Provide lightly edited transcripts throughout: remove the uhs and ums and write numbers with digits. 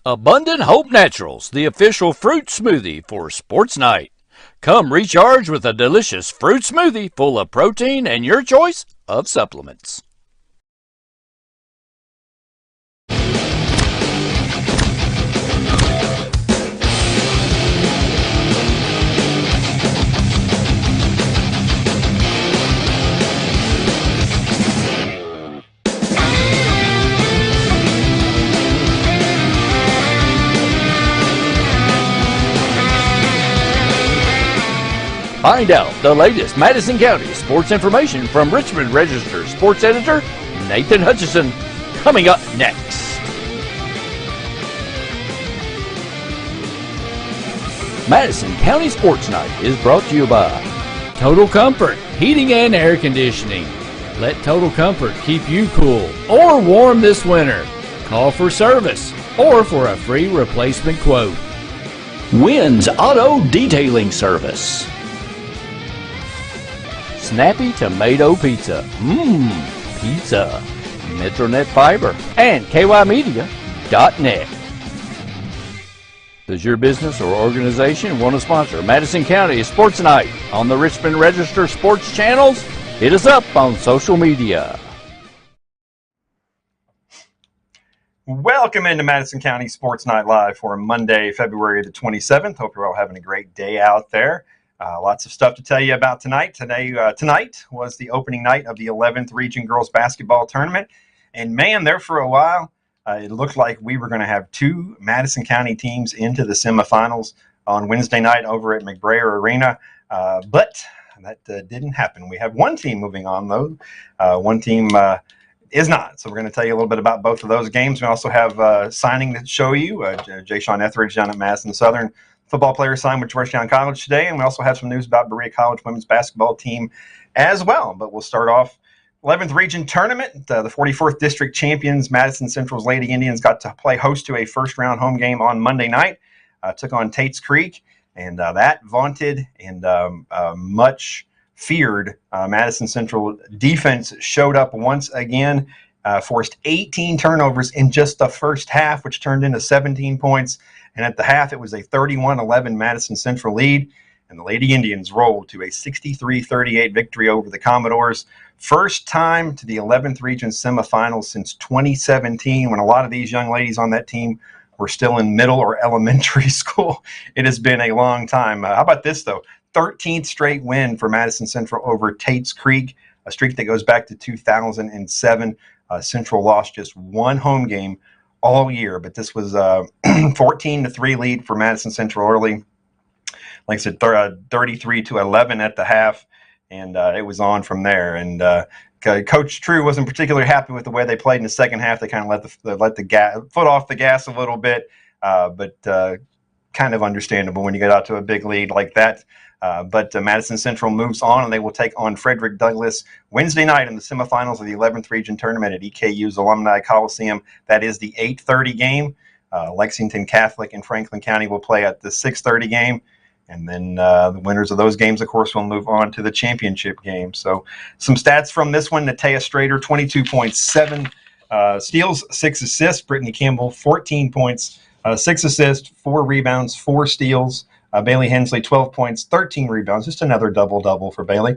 Abundant Hope Naturals, the official fruit smoothie for Sports Night. Come recharge with a delicious fruit smoothie full of protein and your choice of supplements. Find out the latest Madison County sports information from Richmond Register sports editor Nathan Hutchison, coming up next. Madison County Sports Night is brought to you by Total Comfort Heating and Air Conditioning. Let Total Comfort keep you cool or warm this winter. Call for service or for a free replacement quote. Wynn's Auto Detailing Service. Snappy Tomato Pizza. Pizza. Metronet Fiber and KYmedia.net. Does your business or organization want to sponsor Madison County Sports Night on the Richmond Register Sports channels? Hit us up on social media. Welcome into Madison County Sports Night Live for Monday, February the 27th. Hope you're all having a great day out there. Lots of stuff to tell you about tonight. Tonight was the opening night of the 11th Region Girls Basketball Tournament. And man, there for a while, it looked like we were going to have two Madison County teams into the semifinals on Wednesday night over at McBrayer Arena. But that didn't happen. We have one team moving on, though. One team is not. So we're going to tell you a little bit about both of those games. We also have signing to show you. Jay Sean Etheridge down at Madison Southern. Football player signed with Georgetown College today, and we also have some news about Berea College women's basketball team as well. But we'll start off 11th Region Tournament. The 44th District champions, Madison Central's Lady Indians, got to play host to a first-round home game on Monday night. Took on Tate's Creek, and that vaunted and much feared Madison Central defense showed up once again, forced 18 turnovers in just the first half, which turned into 17 points. And at the half, it was a 31-11 Madison Central lead, and the Lady Indians rolled to a 63-38 victory over the Commodores. First time to the 11th Region semifinals since 2017, when a lot of these young ladies on that team were still in middle or elementary school. It has been a long time. How about this, though? 13th straight win for Madison Central over Tate's Creek, a streak that goes back to 2007. Central lost just one home game all year, but this was a 14-3 lead for Madison Central early. Like I said, 33-11 at the half, and it was on from there. And Coach True wasn't particularly happy with the way they played in the second half. They kind of let the foot off the gas a little bit, but kind of understandable when you get out to a big lead like that. But Madison Central moves on, and they will take on Frederick Douglass Wednesday night in the semifinals of the 11th Region Tournament at EKU's Alumni Coliseum. That is the 8:30 game. Lexington Catholic and Franklin County will play at the 6:30 game. And then the winners of those games, of course, will move on to the championship game. So some stats from this one. Natea Strader, 22.7 steals, 6 assists. Brittany Campbell, 14 points, 6 assists, 4 rebounds, 4 steals. Bailey Hensley, 12 points, 13 rebounds. Just another double-double for Bailey.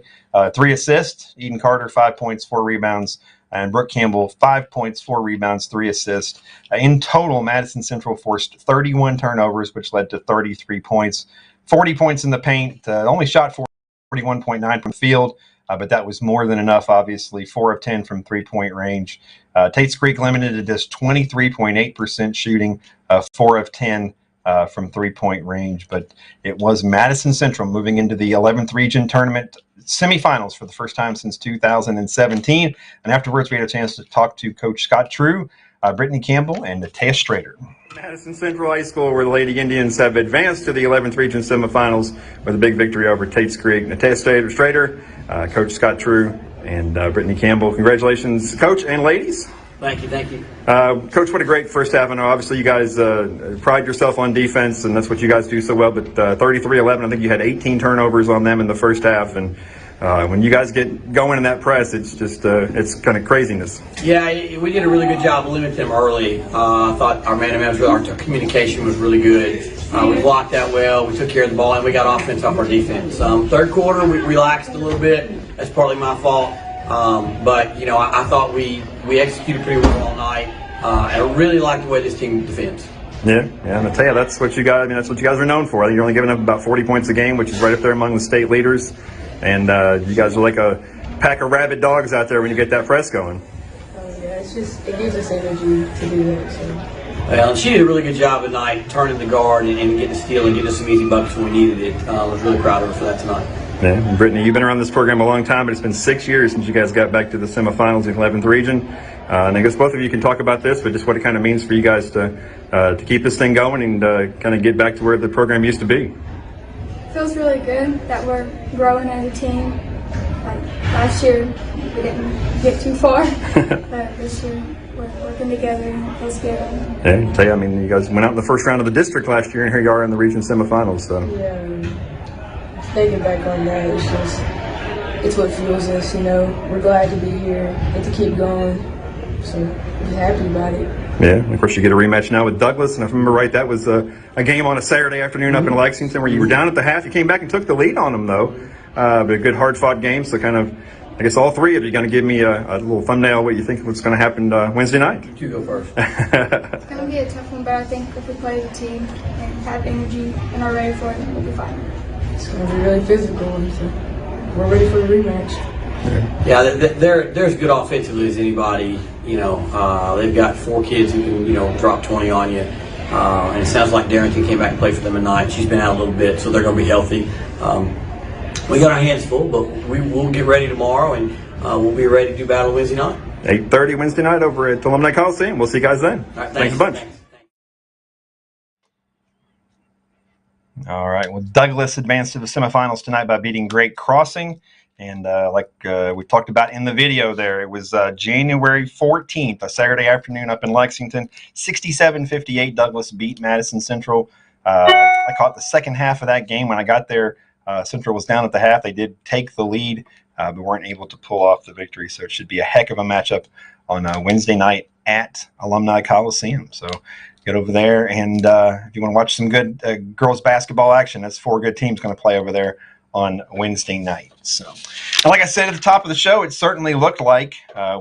3 assists. Eden Carter, 5 points, 4 rebounds. And Brooke Campbell, 5 points, 4 rebounds, 3 assists. In total, Madison Central forced 31 turnovers, which led to 33 points. 40 points in the paint. Only shot 41.9 from the field, but that was more than enough, obviously. 4 of 10 from three-point range. Tate's Creek limited to just 23.8% shooting, 4 of 10 from three-point range. But it was Madison Central moving into the 11th Region Tournament semifinals for the first time since 2017. And afterwards, we had a chance to talk to Coach Scott True, Brittany Campbell, and Natea Strader. Madison Central High School, where the Lady Indians have advanced to the 11th Region semifinals with a big victory over Tate's Creek. Natea Strader, Coach Scott True, and Brittany Campbell. Congratulations, Coach and ladies. Thank you, thank you. Coach, what a great first half. I know obviously you guys pride yourself on defense, and that's what you guys do so well, but 33-11, I think you had 18 turnovers on them in the first half, and When you guys get going in that press, it's just it's kind of craziness. Yeah, we did a really good job limiting them early. I thought our man-to-man, our communication was really good. We blocked that well. We took care of the ball, and we got offense off our defense. Third quarter, we relaxed a little bit. That's partly my fault. But you know, I thought we executed pretty well all night. And I really like the way this team defends. Yeah, and I tell you, that's what you guys. I mean, that's what you guys are known for. You're only giving up about 40 points a game, which is right up there among the state leaders. And you guys are like a pack of rabid dogs out there when you get that press going. Yeah, it gives us energy to do that. So. Well, she did a really good job tonight, turning the guard and getting a steal and getting us some easy buckets when we needed it. I was really proud of her for that tonight. Yeah, and Brittany, you've been around this program a long time, but it's been 6 years since you guys got back to the semifinals in the 11th region. And I guess both of you can talk about this, but just what it kind of means for you guys to keep this thing going and kind of get back to where the program used to be. Feels really good that we're growing as a team. Like last year, we didn't get too far, but this year we're working together and it feels good. Yeah, I tell you, I mean, you guys went out in the first round of the district last year, and here you are in the region semifinals. So. Yeah, thinking back on that, it's what fuels us. You know, we're glad to be here and to keep going. So we're happy about it. Yeah, and of course you get a rematch now with Douglas, and if I remember right, that was a game on a Saturday afternoon up in Lexington where you were down at the half. You came back and took the lead on them, though. But a good, hard-fought game. So kind of, I guess all three of you are going to give me a little thumbnail what you think what's going to happen Wednesday night. You go first. It's going to be a tough one, but I think if we play as a team and have energy and are ready for it, we'll be fine. It's going to be really physical, so we're ready for the rematch. Yeah, they're as good offensively as anybody. You know, they've got 4 kids who can, you know, drop 20 on you. And it sounds like Darrington came back and played for them tonight. She's been out a little bit, so they're going to be healthy. We got our hands full, but we'll get ready tomorrow, and we'll be ready to do battle Wednesday night. 8:30 Wednesday night over at Alumni Coliseum. We'll see you guys then. All right, thanks a bunch. All right. Well, Douglas advanced to the semifinals tonight by beating Great Crossing. And like we talked about in the video there, it was January 14th, a Saturday afternoon up in Lexington. 67-58, Douglas beat Madison Central. I caught the second half of that game. When I got there, Central was down at the half. They did take the lead, but weren't able to pull off the victory. So it should be a heck of a matchup on Wednesday night at Alumni Coliseum. So get over there, and if you want to watch some good girls basketball action, that's 4 good teams going to play over there on Wednesday night. So, and like I said at the top of the show, it certainly looked like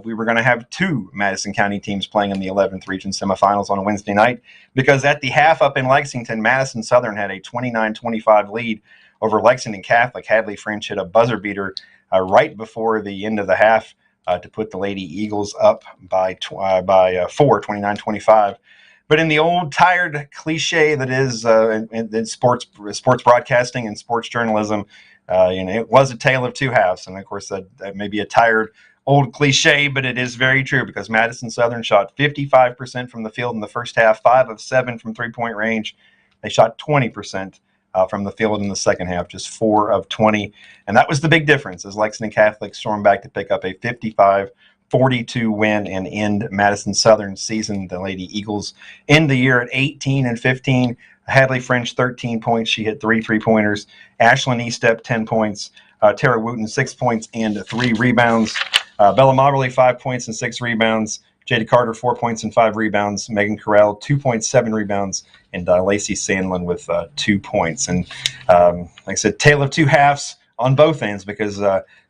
we were going to have 2 Madison County teams playing in the 11th region semifinals on a Wednesday night, because at the half up in Lexington, Madison Southern had a 29-25 lead over Lexington Catholic. Hadley French hit a buzzer beater right before the end of the half to put the Lady Eagles up by 4, 29-25. But in the old tired cliche that is in sports broadcasting and sports journalism, it was a tale of 2 halves. And of course, that may be a tired old cliche, but it is very true, because Madison Southern shot 55% from the field in the first half, 5 of 7 from three-point range. They shot 20% from the field in the second half, just 4 of 20. And that was the big difference, as Lexington Catholic stormed back to pick up a 55-42 win and end Madison Southern's season. The Lady Eagles end the year at 18-15. Hadley French, 13 points. She hit 3 3-pointers. Ashlyn Estep, 10 points. Tara Wooten, 6 points and 3 rebounds. Bella Moberly, 5 points and 6 rebounds. Jada Carter, 4 points and 5 rebounds. Megan Carell, 2.7 rebounds. And Lacey Sandlin with 2 points. And like I said, tale of 2 halves on both ends, because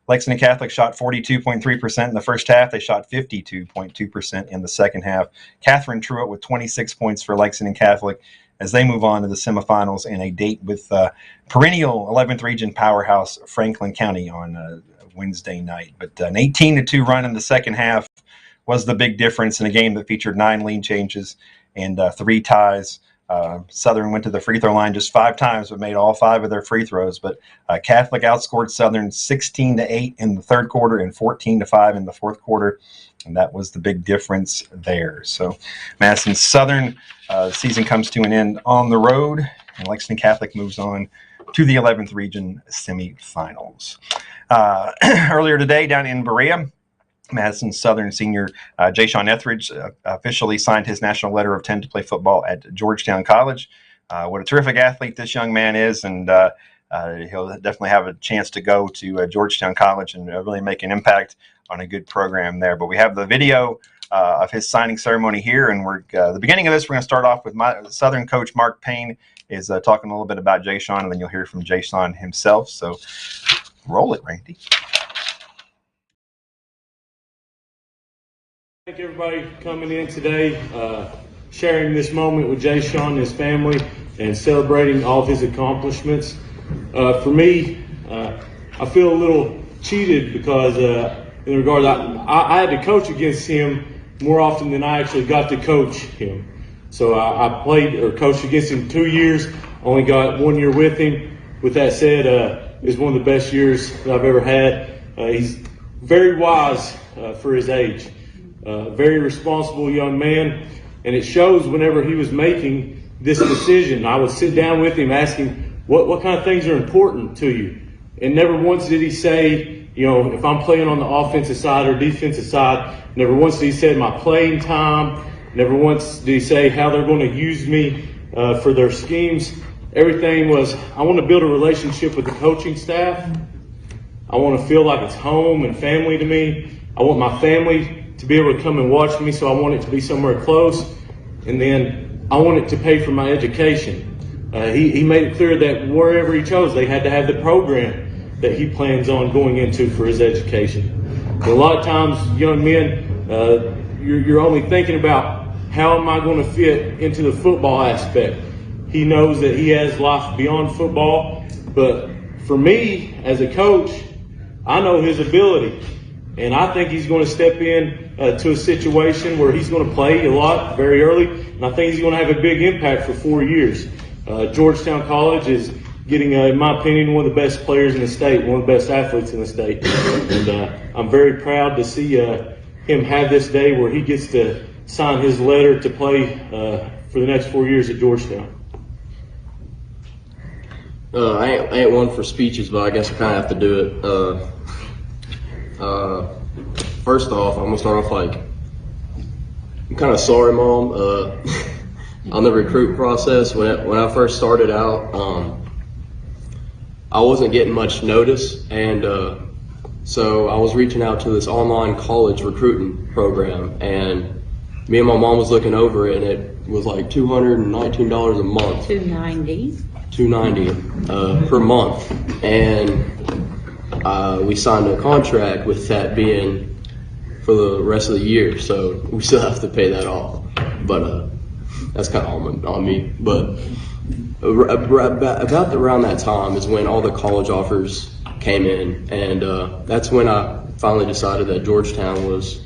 Lexington Catholic shot 42.3% in the first half. They shot 52.2% in the second half. Catherine Truitt with 26 points for Lexington Catholic as they move on to the semifinals and a date with perennial 11th region powerhouse Franklin County on Wednesday night. But an 18-2 run in the second half was the big difference in a game that featured 9 lead changes and 3 ties. Southern went to the free throw line just 5 times, but made all 5 of their free throws. But Catholic outscored Southern 16-8 in the third quarter and 14-5 in the fourth quarter, and that was the big difference there. So Madison Southern, the season comes to an end on the road, and Lexington Catholic moves on to the 11th region semifinals. Earlier today down in Berea, Madison Southern senior Jay-Sean Etheridge officially signed his national letter of intent to play football at Georgetown College. What a terrific athlete this young man is, and he'll definitely have a chance to go to Georgetown College and really make an impact on a good program there. But we have the video of his signing ceremony here, and we're the beginning of this. We're going to start off with my Southern coach Mark Payne is talking a little bit about Jay Sean, and then you'll hear from Jay Sean himself. So roll it, Randy. Thank everybody coming in today, sharing this moment with Jay Sean and his family, and celebrating all of his accomplishments. For me, I feel a little cheated because in regard, I had to coach against him more often than I actually got to coach him. So I played or coached against him 2 years, only got 1 year with him. With that said, it was one of the best years that I've ever had. He's very wise for his age, very responsible young man, and it shows whenever he was making this decision. I would sit down with him, ask him, what kind of things are important to you? And never once did he say, you know, if I'm playing on the offensive side or defensive side, never once did he say my playing time. Never once did he say how they're going to use me for their schemes. Everything was, I want to build a relationship with the coaching staff. I want to feel like it's home and family to me. I want my family to be able to come and watch me, so I want it to be somewhere close. And then I want it to pay for my education. He made it clear that wherever he chose, they had to have the program that he plans on going into for his education. But a lot of times, young men, you're only thinking about how am I going to fit into the football aspect. He knows that he has life beyond football, but for me as a coach, I know his ability, and I think he's going to step in to a situation where he's going to play a lot very early, and I think he's going to have a big impact for 4 years. Georgetown College is getting, in my opinion, one of the best players in the state, one of the best athletes in the state, and I'm very proud to see him have this day where he gets to sign his letter to play for the next 4 years at Georgetown. I ain't one for speeches, but I guess I kind of have to do it. First off, I'm gonna start off like, I'm kind of sorry, Mom. On the recruit process, when I first started out, I wasn't getting much notice, and so I was reaching out to this online college recruiting program, and me and my mom was looking over it, and it was like $219 a month. $290 per month, and we signed a contract with that being for the rest of the year, so we still have to pay that off. But that's kind of on me. But about around that time is when all the college offers came in, and that's when I finally decided that Georgetown was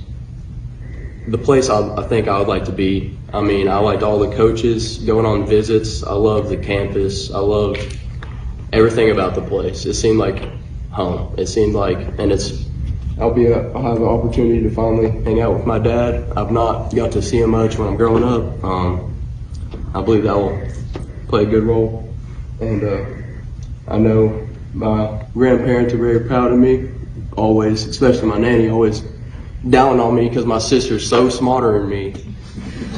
the place I think I would like to be. I mean, I liked all the coaches, going on visits. I loved the campus. I loved everything about the place. It seemed like home. It seemed like, and I'll have an opportunity to finally hang out with my dad. I've not got to see him much when I'm growing up. I believe that will play a good role. And I know my grandparents are very proud of me, always, especially my nanny, always down on me because my sister's so smarter than me.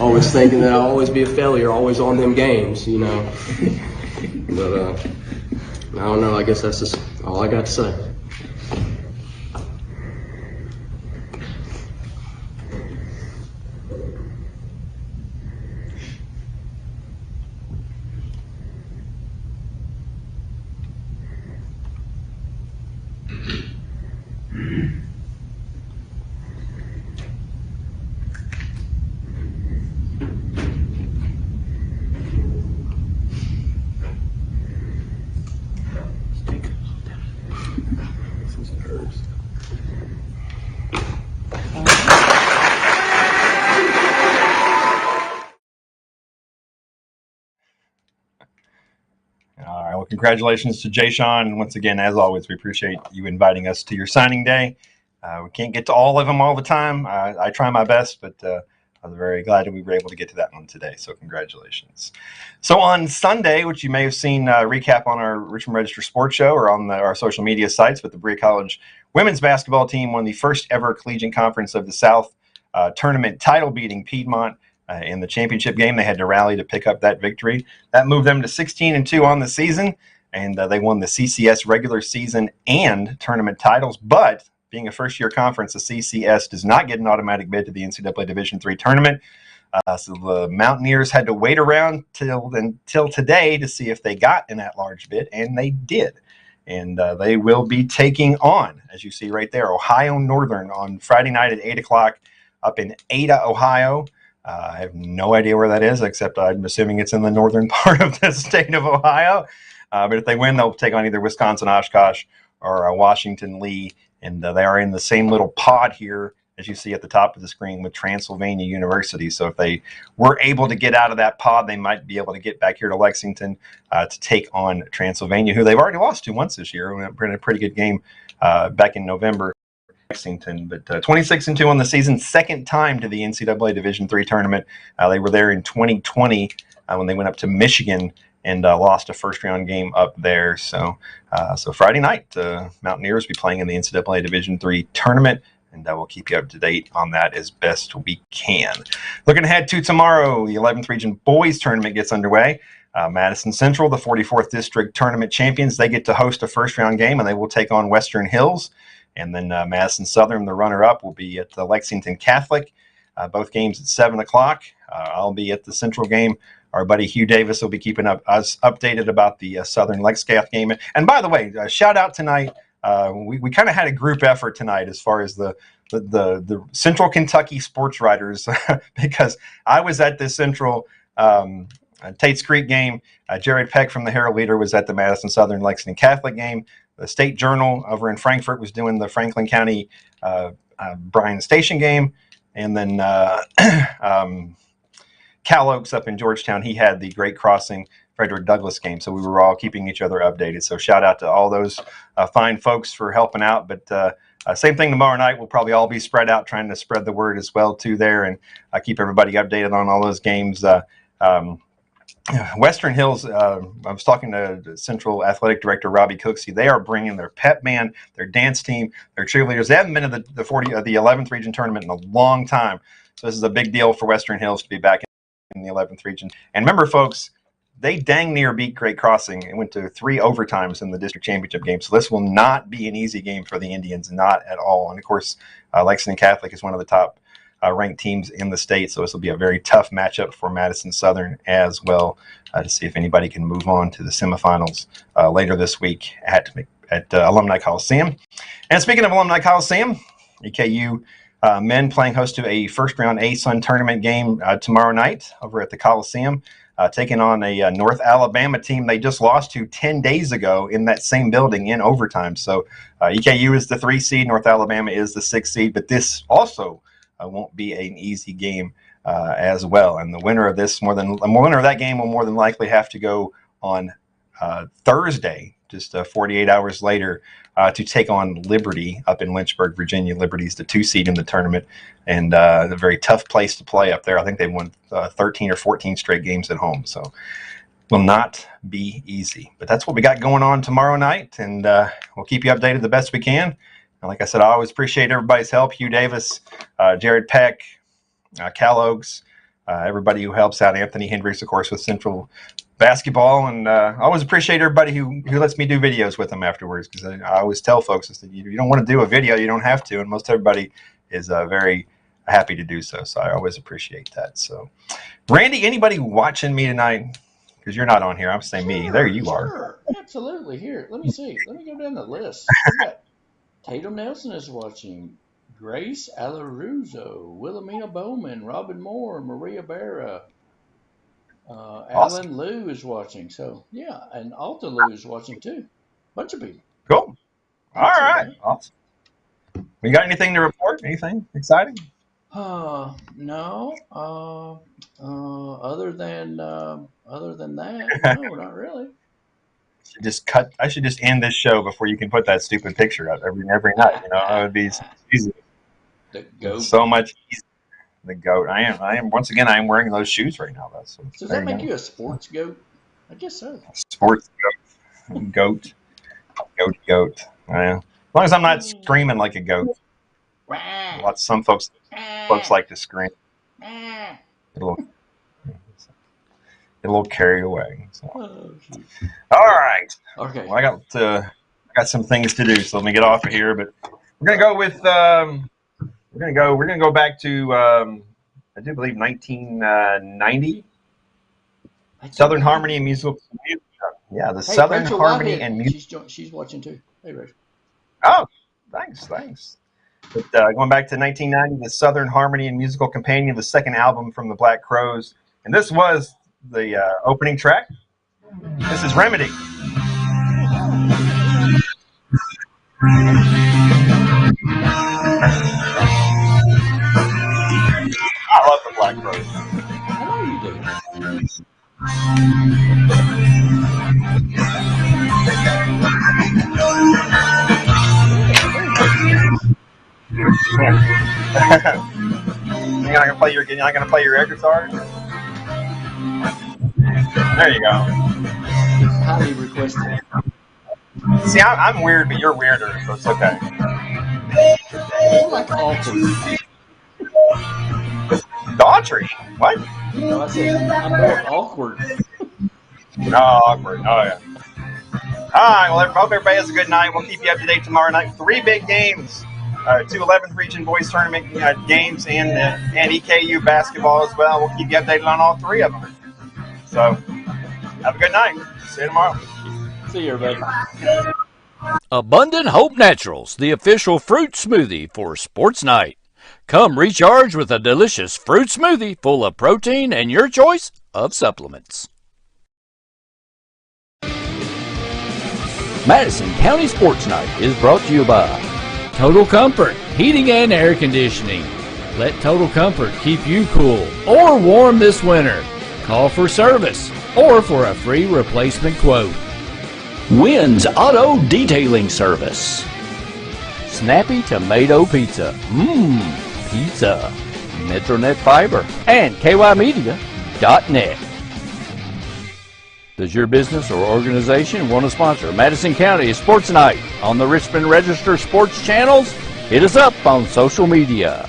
Always thinking that I'll always be a failure, always on them games, you know. But I don't know, I guess that's just all I got to say. All right. Well, congratulations to Jay Sean. And once again, as always, we appreciate you inviting us to your signing day. We can't get to all of them all the time. I try my best, but I was very glad that we were able to get to that one today. So congratulations. So on Sunday, which you may have seen recap on our Richmond Register Sports Show or on our social media sites, but the Berea College women's basketball team won the first ever Collegiate Conference of the South tournament title, beating Piedmont in the championship game. They had to rally to pick up that victory. That moved them to 16-2 on the season. and they won the CCS regular season and tournament titles. But being a first-year conference, the CCS does not get an automatic bid to the NCAA Division III tournament. So the Mountaineers had to wait around until today to see if they got an at-large bid, and they did. And they will be taking on, as you see right there, Ohio Northern on Friday night at 8 o'clock up in Ada, Ohio. I have no idea where that is, except I'm assuming it's in the northern part of the state of Ohio. But if they win, they'll take on either Wisconsin Oshkosh or Washington Lee. And they are in the same little pod here, as you see at the top of the screen, with Transylvania University. So if they were able to get out of that pod, they might be able to get back here to Lexington to take on Transylvania, who they've already lost to once this year. We had a pretty good game back in November. Lexington, but 26-2 on the season, second time to the NCAA Division III tournament. They were there in 2020 when they went up to Michigan and lost a first-round game up there. So Friday night, Mountaineers will be playing in the NCAA Division III tournament, and we'll keep you up to date on that as best we can. Looking ahead to tomorrow, the 11th Region Boys Tournament gets underway. Madison Central, the 44th District Tournament champions, they get to host a first-round game, and they will take on Western Hills. And then Madison Southern, the runner-up, will be at the Lexington Catholic. Both games at 7 o'clock. I'll be at the Central game. Our buddy Hugh Davis will be keeping us updated about the Southern Lexcath game. And by the way, shout out tonight. We kind of had a group effort tonight as far as the Central Kentucky sports writers, because I was at the Central Tate's Creek game. Jared Peck from the Herald Leader was at the Madison Southern Lexington Catholic game. The State Journal over in Frankfort was doing the Franklin County Bryan Station game. And then Cal Oaks up in Georgetown, he had the Great Crossing Frederick Douglass game. So we were all keeping each other updated. So shout out to all those fine folks for helping out. But same thing tomorrow night. We'll probably all be spread out trying to spread the word as well too there, and keep everybody updated on all those games. Western Hills, I was talking to Central Athletic Director Robbie Cooksey. They are bringing their pep band, their dance team, their cheerleaders. They haven't been in the 11th Region tournament in a long time. So this is a big deal for Western Hills to be back in the 11th Region. And remember, folks, they dang near beat Great Crossing and went to 3 overtimes in the district championship game. So this will not be an easy game for the Indians, not at all. And of course, Lexington Catholic is one of the top ranked teams in the state, so this will be a very tough matchup for Madison Southern as well, to see if anybody can move on to the semifinals later this week at Alumni Coliseum. And speaking of Alumni Coliseum, EKU men playing host to a first-round ASUN tournament game tomorrow night over at the Coliseum, taking on a North Alabama team they just lost to 10 days ago in that same building in overtime. So EKU is the 3 seed, North Alabama is the 6 seed, but this also won't be an easy game as well. And the winner of that game will more than likely have to go on Thursday, just 48 hours later, to take on Liberty up in Lynchburg, Virginia. Liberty's the 2 seed in the tournament, and a very tough place to play up there. I think they've won 13 or 14 straight games at home, so will not be easy. But that's what we got going on tomorrow night, and we'll keep you updated the best we can. And like I said, I always appreciate everybody's help. Hugh Davis, Jared Peck, Cal Oaks, everybody who helps out. Anthony Hendricks, of course, with Central Basketball. And I always appreciate everybody who lets me do videos with them afterwards, because I always tell folks, I said, you don't want to do a video, you don't have to. And most everybody is very happy to do so. So I always appreciate that. So, Randy, anybody watching me tonight? Because you're not on here. I'm saying me. There you are. Sure, absolutely. Here, let me see. Let me go down the list. We got Tatum Nelson is watching, Grace Alaruzo, Wilhelmina Bowman, Robin Moore, Maria Barra, Awesome. Alan Liu is watching. So, yeah, and Alta Liu is watching too. Bunch of people. Cool. All That's right. okay. Awesome. We got anything to report? Anything exciting? No. Other than that, no, not really. I should just end this show before you can put that stupid picture up every night. You know, it would be easy. The goat. So much easier. The goat. I am once again. I am wearing those shoes right now, though. So Does that make you a sports goat? I guess so. Sports goat. Goat. As long as I'm not screaming like a goat. Some folks like to scream. get a little carried away. So. Oh, shoot. All right. Okay. Well, I got some things to do, so let me get off of here. But we're gonna go with we're gonna go back to I do believe 1990. Southern Harmony and Musical. Yeah, the Hey, Southern Rachel Harmony Whitehead, and Music. she's watching too. Hey, Rachel. Oh, thanks. But, going back to 1990, the Southern Harmony and Musical Companion, the second album from the Black Crowes, and this was the opening track. This is Remedy. I love the Black Crowes. I know you do. You're not gonna play your air guitar? There you go. Highly requested. See, I'm weird, but you're weirder, so it's okay. You're like awkward. Daughtry? What? No, I said I'm more awkward. Oh, awkward. Oh, yeah. All right. Well, I hope everybody has a good night. We'll keep you up to date tomorrow night. 3 big games. 2 11th Region Boys Tournament games and EKU basketball as well. We'll keep you updated on all 3 of them. So, have a good night. See you tomorrow. See you, everybody. Abundant Hope Naturals, the official fruit smoothie for Sports Night. Come recharge with a delicious fruit smoothie full of protein and your choice of supplements. Madison County Sports Night is brought to you by Total Comfort, Heating and Air Conditioning. Let Total Comfort keep you cool or warm this winter. Call for service or for a free replacement quote. Wynn's Auto Detailing Service. Snappy Tomato Pizza. Pizza. Metronet Fiber and KYmedia.net. Does your business or organization want to sponsor Madison County Sports Night on the Richmond Register Sports channels? Hit us up on social media.